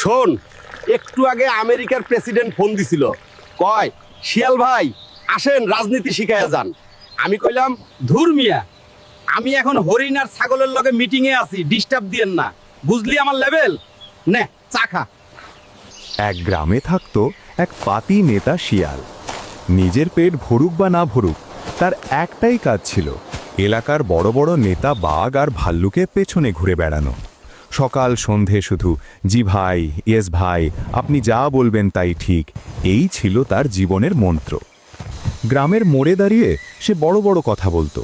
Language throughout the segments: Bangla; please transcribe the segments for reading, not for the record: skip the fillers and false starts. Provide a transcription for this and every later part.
শোন, একটু আগে আমেরিকার প্রেসিডেন্ট ফোন দিছিল, কয় শিয়াল ভাই আসেন রাজনীতি শিখাইয়া যান। আমি কইলাম ধুর মিয়া, আমি এখন হরিণ আর ছাগলের লগে মিটিং এ আছি, ডিস্টার্ব দিয়েন না, বুঝলি আমার লেভেল। নে চা খা। এক গ্রামে থাকত এক পাতি নেতা শিয়াল। নিজের পেট ভরুক বা না ভরুক, তার একটাই কাজ ছিল এলাকার বড় বড় নেতা বাঘ আর ভাল্লুকের পেছনে ঘুরে বেড়ানো। সকাল সন্ধে শুধু জি ভাই, ইয়েস ভাই, আপনি যা বলবেন তাই ঠিক, এই ছিল তার জীবনের মন্ত্র। গ্রামের মোড়ে দাঁড়িয়ে সে বড় বড় কথা বলতো।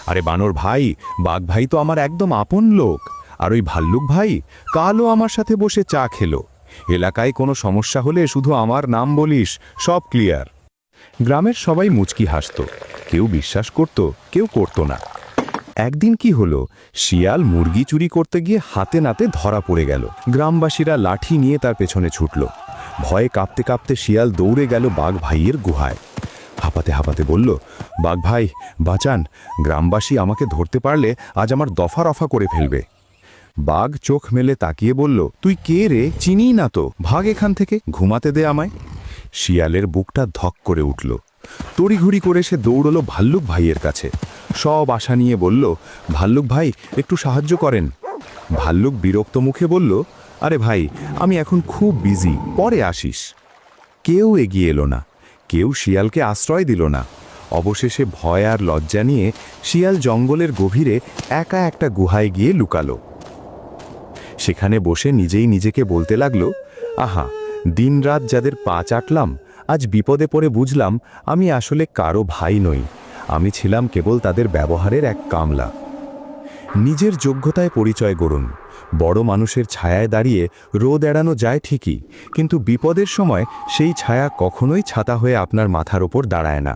আরে বানর ভাই, বাঘ ভাই তো আমার একদম আপন লোক, আর ওই ভাল্লুক ভাই কালও আমার সাথে বসে চা খেলো। এলাকায় কোনো সমস্যা হলে শুধু আমার নাম বলিস, সব ক্লিয়ার। গ্রামের সবাই মুচকি হাসত, কেউ বিশ্বাস করত, কেউ করত না। একদিন কি হলো, শিয়াল মুরগি চুরি করতে গিয়ে হাতে নাতে ধরা পড়ে গেল। গ্রামবাসীরা লাঠি নিয়ে তার পেছনে ছুটল। ভয়ে কাঁপতে কাঁপতে শিয়াল দৌড়ে গেল বাঘ ভাইয়ের গুহায়। হাঁপাতে হাঁপাতে বলল, বাঘ ভাই বাঁচান, গ্রামবাসী আমাকে ধরতে পারলে আজ আমার দফা রফা করে ফেলবে। বাঘ চোখ মেলে তাকিয়ে বলল, তুই কে রে, চিনি না তো, ভাগ এখান থেকে, ঘুমাতে দে আমায়। শিয়ালের বুকটা ধক করে উঠল। তড়িঘড়ি করে সে দৌড়ল ভাল্লুক ভাইয়ের কাছে। সব আশা নিয়ে বলল, ভাল্লুক ভাই একটু সাহায্য করেন। ভাল্লুক বিরক্ত মুখে বলল, আরে ভাই আমি এখন খুব বিজি, পরে আসিস। কেউ এগিয়ে এলো না, কেউ শিয়ালকে আশ্রয় দিল না। অবশেষে ভয় আর লজ্জা নিয়ে শিয়াল জঙ্গলের গভীরে একা একটা গুহায় গিয়ে লুকালো। সেখানে বসে নিজেই নিজেকে বলতে লাগলো, আহা, দিনরাত যাদের পা চাটলাম, আজ বিপদে পড়ে বুঝলাম আমি আসলে কারো ভাই নই, আমি ছিলাম কেবল তাদের ব্যবহারের এক কামলা। নিজের যোগ্যতায় পরিচয় গড়ুন। বড় মানুষের ছায়ায় দাঁড়িয়ে রোদ এড়ানো যায় ঠিকই, কিন্তু বিপদের সময় সেই ছায়া কখনোই ছাতা হয়ে আপনার মাথার ওপর দাঁড়ায় না।